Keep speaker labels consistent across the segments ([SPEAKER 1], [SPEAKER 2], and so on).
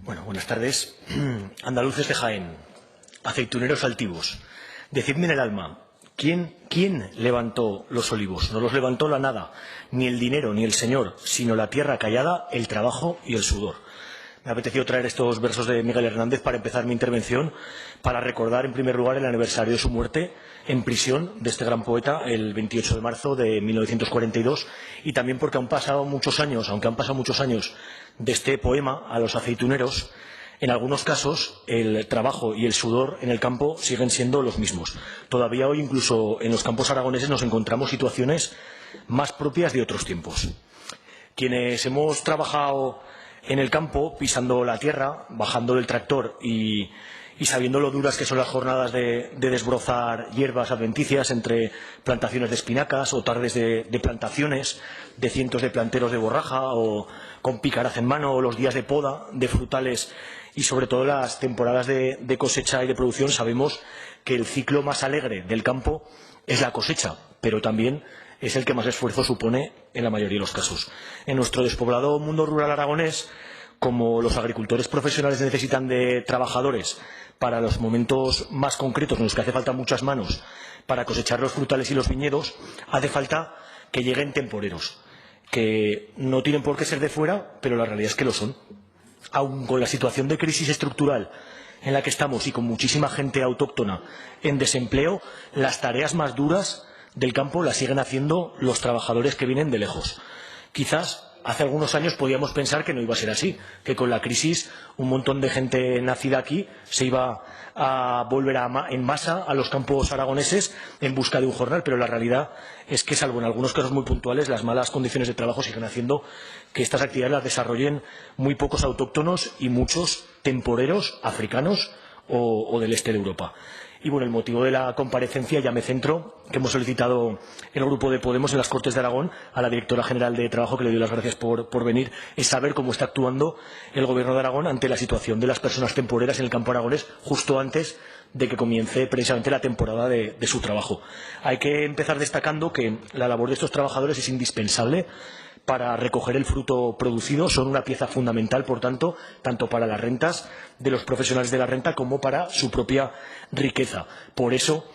[SPEAKER 1] Bueno, buenas tardes. Andaluces de Jaén, aceituneros altivos, decidme en el alma, ¿quién levantó los olivos? No los levantó la nada, ni el dinero, ni el Señor, sino la tierra callada, el trabajo y el sudor. Me ha apetecido traer estos versos de Miguel Hernández para empezar mi intervención, para recordar en primer lugar el aniversario de su muerte en prisión de este gran poeta el 28 de marzo de 1942 y también porque aunque han pasado muchos años de este poema a los aceituneros, en algunos casos el trabajo y el sudor en el campo siguen siendo los mismos. Todavía hoy, incluso en los campos aragoneses, nos encontramos situaciones más propias de otros tiempos. Quienes hemos trabajado en el campo, pisando la tierra, bajando del tractor y sabiendo lo duras que son las jornadas de desbrozar hierbas adventicias entre plantaciones de espinacas o tardes de plantaciones de cientos de planteros de borraja o con picaraz en mano o los días de poda de frutales y sobre todo las temporadas de cosecha y de producción, sabemos que el ciclo más alegre del campo es la cosecha, pero también es el que más esfuerzo supone en la mayoría de los casos. En nuestro despoblado mundo rural aragonés, como los agricultores profesionales necesitan de trabajadores para los momentos más concretos en los que hace falta muchas manos para cosechar los frutales y los viñedos, hace falta que lleguen temporeros, que no tienen por qué ser de fuera, pero la realidad es que lo son. Aun con la situación de crisis estructural en la que estamos y con muchísima gente autóctona en desempleo, las tareas más duras del campo las siguen haciendo los trabajadores que vienen de lejos. Quizás hace algunos años podíamos pensar que no iba a ser así, que con la crisis un montón de gente nacida aquí se iba a volver en masa a los campos aragoneses en busca de un jornal, pero la realidad es que, salvo en algunos casos muy puntuales, las malas condiciones de trabajo siguen haciendo que estas actividades las desarrollen muy pocos autóctonos y muchos temporeros africanos o del este de Europa. Y bueno, el motivo de la comparecencia, ya me centro, que hemos solicitado el Grupo de Podemos en las Cortes de Aragón a la Directora General de Trabajo, que le doy las gracias por venir, es saber cómo está actuando el Gobierno de Aragón ante la situación de las personas temporeras en el campo aragonés justo antes de que comience precisamente la temporada de su trabajo. Hay que empezar destacando que la labor de estos trabajadores es indispensable para recoger el fruto producido, son una pieza fundamental, por tanto, tanto para las rentas de los profesionales de la renta como para su propia riqueza. Por eso,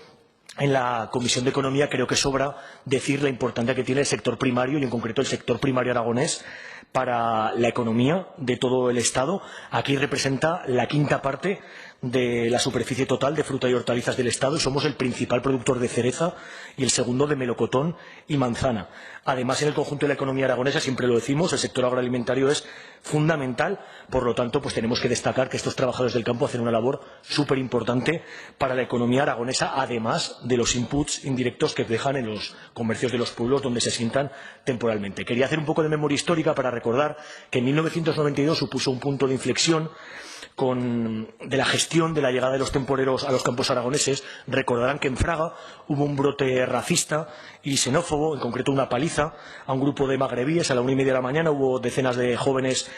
[SPEAKER 1] en la Comisión de Economía creo que sobra decir la importancia que tiene el sector primario y, en concreto, el sector primario aragonés para la economía de todo el Estado. Aquí representa la quinta parte de la superficie total de fruta y hortalizas del Estado y somos el principal productor de cereza y el segundo de melocotón y manzana. Además, en el conjunto de la economía aragonesa, siempre lo decimos, el sector agroalimentario es fundamental. Por lo tanto, pues tenemos que destacar que estos trabajadores del campo hacen una labor súper importante para la economía aragonesa, además de los inputs indirectos que dejan en los comercios de los pueblos donde se sientan temporalmente. Quería hacer un poco de memoria histórica para recordar que en 1992 supuso un punto de inflexión de la gestión de la llegada de los temporeros a los campos aragoneses. Recordarán que en Fraga hubo un brote racista y xenófobo, en concreto una paliza a un grupo de magrebíes a la 1:30 de la mañana. Hubo decenas de jóvenes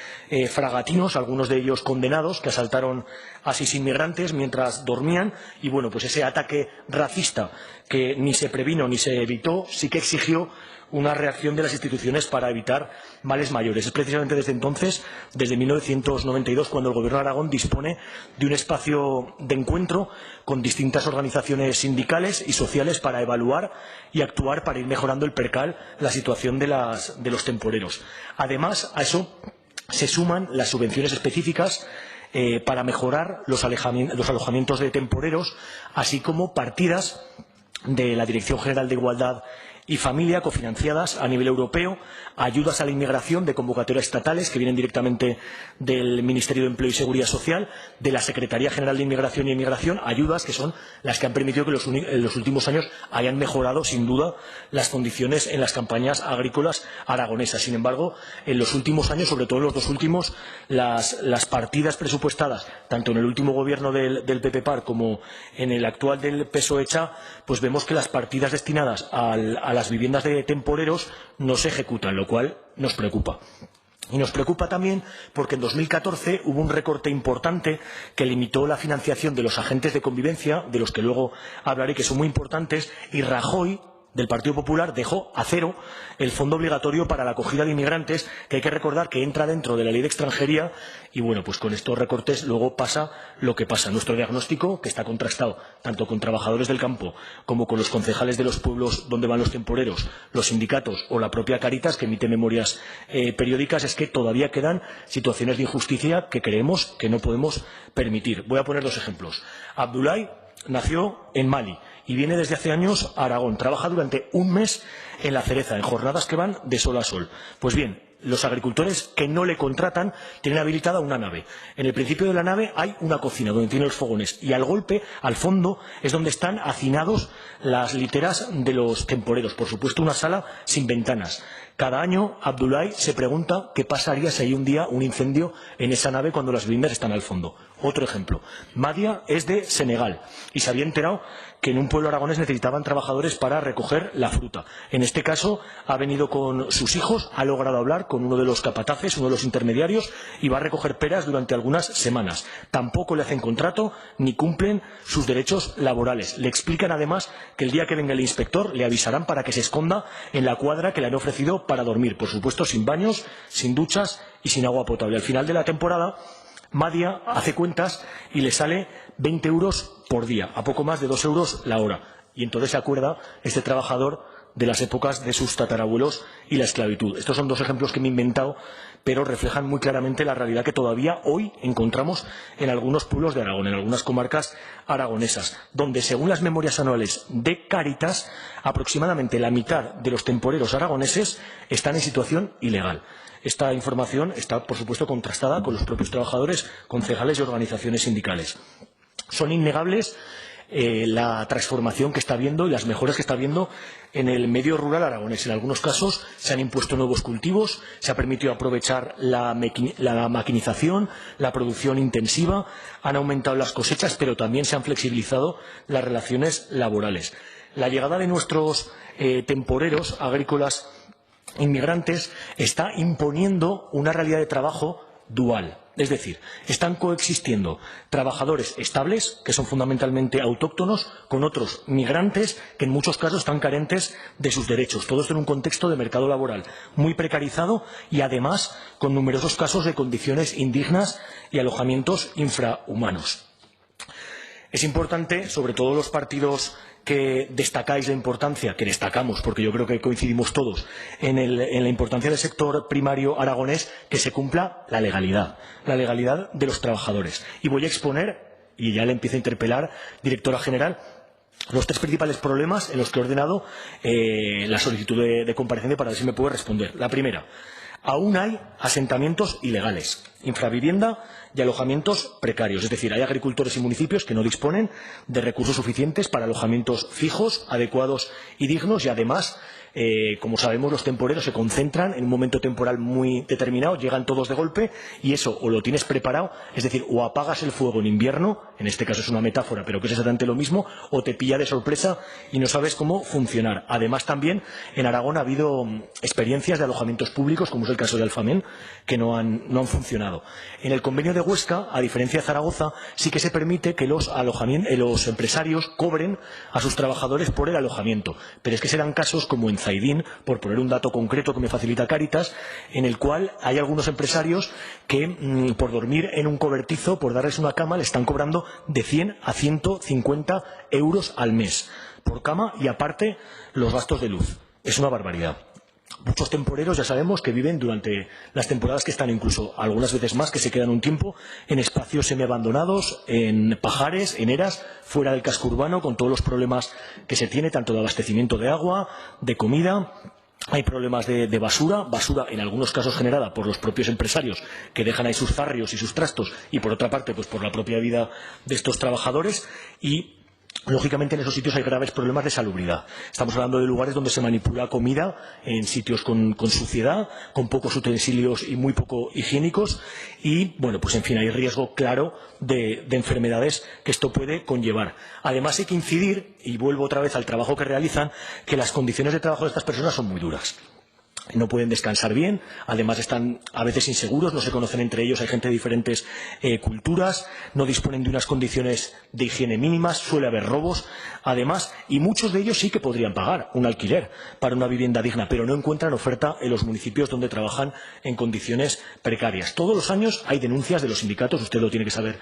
[SPEAKER 1] fragatinos, algunos de ellos condenados, que asaltaron a 6 inmigrantes mientras dormían. Y bueno, pues ese ataque racista que ni se previno ni se evitó sí que exigió una reacción de las instituciones para evitar males mayores. Es precisamente desde entonces, desde 1992, cuando el Gobierno de Aragón dispone de un espacio de encuentro con distintas organizaciones sindicales y sociales para evaluar y actuar para ir mejorando el percal, la situación de los temporeros. Además, a eso se suman las subvenciones específicas para mejorar los alojamientos de temporeros, así como partidas de la Dirección General de Igualdad y Familia, cofinanciadas a nivel europeo, ayudas a la inmigración de convocatorias estatales que vienen directamente del Ministerio de Empleo y Seguridad Social, de la Secretaría General de Inmigración y Emigración, ayudas que son las que han permitido que en los últimos años hayan mejorado, sin duda, las condiciones en las campañas agrícolas aragonesas. Sin embargo, en los últimos años, sobre todo en los dos últimos, las partidas presupuestadas, tanto en el último gobierno del PP-PAR como en el actual del PSOE-CHA, pues vemos que las partidas destinadas a las viviendas de temporeros no se ejecutan, lo cual nos preocupa. Y nos preocupa también porque en 2014 hubo un recorte importante que limitó la financiación de los agentes de convivencia, de los que luego hablaré, que son muy importantes, y Rajoy del Partido Popular dejó a cero el fondo obligatorio para la acogida de inmigrantes, que hay que recordar que entra dentro de la Ley de Extranjería y, bueno, pues con estos recortes luego pasa lo que pasa. Nuestro diagnóstico, que está contrastado tanto con trabajadores del campo como con los concejales de los pueblos donde van los temporeros, los sindicatos o la propia Cáritas, que emite memorias periódicas, es que todavía quedan situaciones de injusticia que creemos que no podemos permitir. Voy a poner dos ejemplos. Abdoulaye nació en Mali y viene desde hace años a Aragón. Trabaja durante un mes en La Cereza, en jornadas que van de sol a sol. Pues bien, los agricultores que no le contratan tienen habilitada una nave. En el principio de la nave hay una cocina donde tienen los fogones y al golpe, al fondo, es donde están hacinados las literas de los temporeros. Por supuesto, una sala sin ventanas. Cada año, Abdoulaye se pregunta qué pasaría si hay un día un incendio en esa nave cuando las viviendas están al fondo. Otro ejemplo. Madia es de Senegal y se había enterado que en un pueblo aragonés necesitaban trabajadores para recoger la fruta. En este caso, ha venido con sus hijos, ha logrado hablar con uno de los capataces, uno de los intermediarios, y va a recoger peras durante algunas semanas. Tampoco le hacen contrato ni cumplen sus derechos laborales. Le explican además que el día que venga el inspector le avisarán para que se esconda en la cuadra que le han ofrecido para dormir. Por supuesto, sin baños, sin duchas y sin agua potable. Al final de la temporada, Madia hace cuentas y le sale 20 euros por día, a poco más de 2 euros la hora. Y entonces se acuerda este trabajador de las épocas de sus tatarabuelos y la esclavitud. Estos son dos ejemplos que me he inventado, pero reflejan muy claramente la realidad que todavía hoy encontramos en algunos pueblos de Aragón, en algunas comarcas aragonesas, donde, según las memorias anuales de Cáritas, aproximadamente la mitad de los temporeros aragoneses están en situación ilegal. Esta información está, por supuesto, contrastada con los propios trabajadores, concejales y organizaciones sindicales. Son innegables la transformación que está habiendo y las mejoras que está habiendo en el medio rural aragonés. En algunos casos se han impuesto nuevos cultivos, se ha permitido aprovechar la maquinización, la producción intensiva, han aumentado las cosechas, pero también se han flexibilizado las relaciones laborales. La llegada de nuestros temporeros agrícolas inmigrantes está imponiendo una realidad de trabajo dual. Es decir, están coexistiendo trabajadores estables, que son fundamentalmente autóctonos, con otros migrantes que en muchos casos están carentes de sus derechos. Todo esto en un contexto de mercado laboral muy precarizado y, además, con numerosos casos de condiciones indignas y alojamientos infrahumanos. Es importante, sobre todo los partidos que destacáis la importancia, que destacamos, porque yo creo que coincidimos todos, en la importancia del sector primario aragonés, que se cumpla la legalidad de los trabajadores. Y voy a exponer, y ya le empiezo a interpelar, directora general, los tres principales problemas en los que he ordenado la solicitud de comparecencia para ver si me puede responder. La primera. Aún hay asentamientos ilegales, infravivienda y alojamientos precarios. Es decir, hay agricultores y municipios que no disponen de recursos suficientes para alojamientos fijos, adecuados y dignos y, además, como sabemos, los temporeros se concentran en un momento temporal muy determinado, llegan todos de golpe y eso o lo tienes preparado, es decir, o apagas el fuego en invierno, en este caso es una metáfora, pero que es exactamente lo mismo, o te pilla de sorpresa y no sabes cómo funcionar. Además, también en Aragón ha habido experiencias de alojamientos públicos, como es el caso de Alfamén, que no han funcionado. En el convenio de Huesca, a diferencia de Zaragoza, sí que se permite que los empresarios cobren a sus trabajadores por el alojamiento, pero es que se dan casos como en Zaidín, por poner un dato concreto que me facilita Cáritas, en el cual hay algunos empresarios que por dormir en un cobertizo, por darles una cama, le están cobrando de 100 a 150 euros al mes por cama y, aparte, los gastos de luz. Es una barbaridad. Muchos temporeros ya sabemos que viven durante las temporadas que están, incluso algunas veces más, que se quedan un tiempo en espacios semiabandonados, en pajares, en eras, fuera del casco urbano, con todos los problemas que se tiene, tanto de abastecimiento de agua, de comida. Hay problemas de basura en algunos casos generada por los propios empresarios que dejan ahí sus zarrios y sus trastos y, por otra parte, pues por la propia vida de estos trabajadores y, lógicamente, en esos sitios hay graves problemas de salubridad. Estamos hablando de lugares donde se manipula comida en sitios con suciedad, con pocos utensilios y muy poco higiénicos y, bueno, pues en fin, hay riesgo claro de enfermedades que esto puede conllevar. Además, hay que incidir, y vuelvo otra vez al trabajo que realizan, que las condiciones de trabajo de estas personas son muy duras. no pueden descansar bien, además están a veces inseguros, no se conocen entre ellos, hay gente de diferentes culturas, no disponen de unas condiciones de higiene mínimas, suele haber robos, además, y muchos de ellos sí que podrían pagar un alquiler para una vivienda digna, pero no encuentran oferta en los municipios donde trabajan en condiciones precarias. Todos los años hay denuncias de los sindicatos, usted lo tiene que saber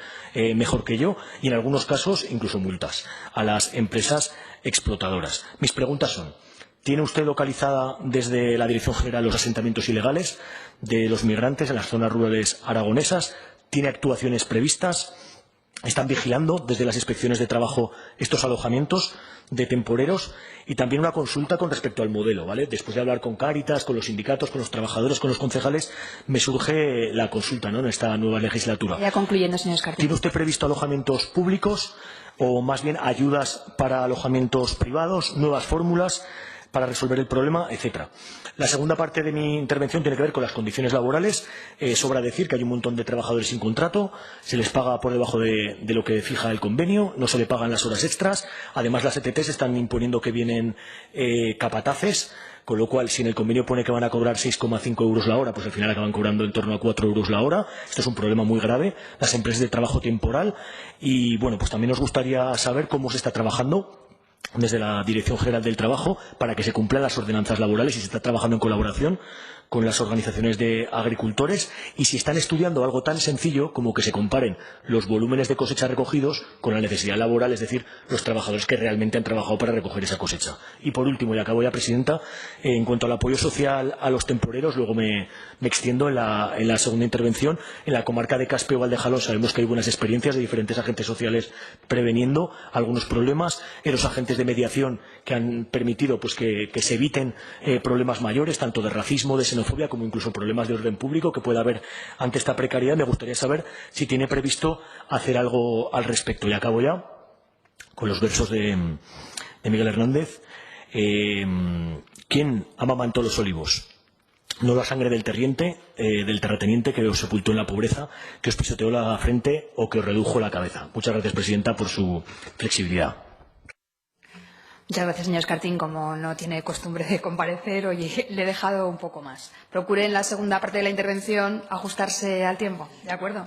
[SPEAKER 1] mejor que yo, y en algunos casos incluso multas a las empresas explotadoras. Mis preguntas son: ¿tiene usted localizada desde la Dirección General los asentamientos ilegales de los migrantes en las zonas rurales aragonesas? ¿Tiene actuaciones previstas? ¿Están vigilando desde las inspecciones de trabajo estos alojamientos de temporeros? Y también una consulta con respecto al modelo, ¿vale? Después de hablar con Cáritas, con los sindicatos, con los trabajadores, con los concejales, me surge la consulta, ¿no?, en esta nueva legislatura.
[SPEAKER 2] Ya concluyendo, señor Escartín.
[SPEAKER 1] ¿Tiene usted previsto alojamientos públicos o más bien ayudas para alojamientos privados, nuevas fórmulas para resolver el problema, etcétera? La segunda parte de mi intervención tiene que ver con las condiciones laborales. Sobra decir que hay un montón de trabajadores sin contrato, se les paga por debajo de lo que fija el convenio, no se le pagan las horas extras. Además, las ETT están imponiendo que vienen capataces, con lo cual, si en el convenio pone que van a cobrar 6,5 euros la hora, pues al final acaban cobrando en torno a 4 euros la hora. Esto es un problema muy grave, las empresas de trabajo temporal. Y, bueno, pues también nos gustaría saber cómo se está trabajando desde la Dirección General del Trabajo para que se cumplan las ordenanzas laborales y se está trabajando en colaboración con las organizaciones de agricultores, y si están estudiando algo tan sencillo como que se comparen los volúmenes de cosecha recogidos con la necesidad laboral, es decir, los trabajadores que realmente han trabajado para recoger esa cosecha. Y por último, y acabo ya, presidenta, en cuanto al apoyo social a los temporeros, luego me extiendo en la segunda intervención. En la comarca de Caspeo Valdejalón sabemos que hay buenas experiencias de diferentes agentes sociales preveniendo algunos problemas, los agentes de mediación que han permitido pues que se eviten problemas mayores, tanto de racismo, de xenofobia, como incluso problemas de orden público que pueda haber ante esta precariedad. Me gustaría saber si tiene previsto hacer algo al respecto. Y acabo ya con los versos de Miguel Hernández. ¿Quién amamantó los olivos? No la sangre del terrateniente que os sepultó en la pobreza, que os pisoteó la frente o que os redujo la cabeza. Muchas gracias, presidenta, por su flexibilidad.
[SPEAKER 2] Muchas gracias, señor Escartín. Como no tiene costumbre de comparecer, hoy le he dejado un poco más. Procure en la segunda parte de la intervención ajustarse al tiempo, ¿de acuerdo?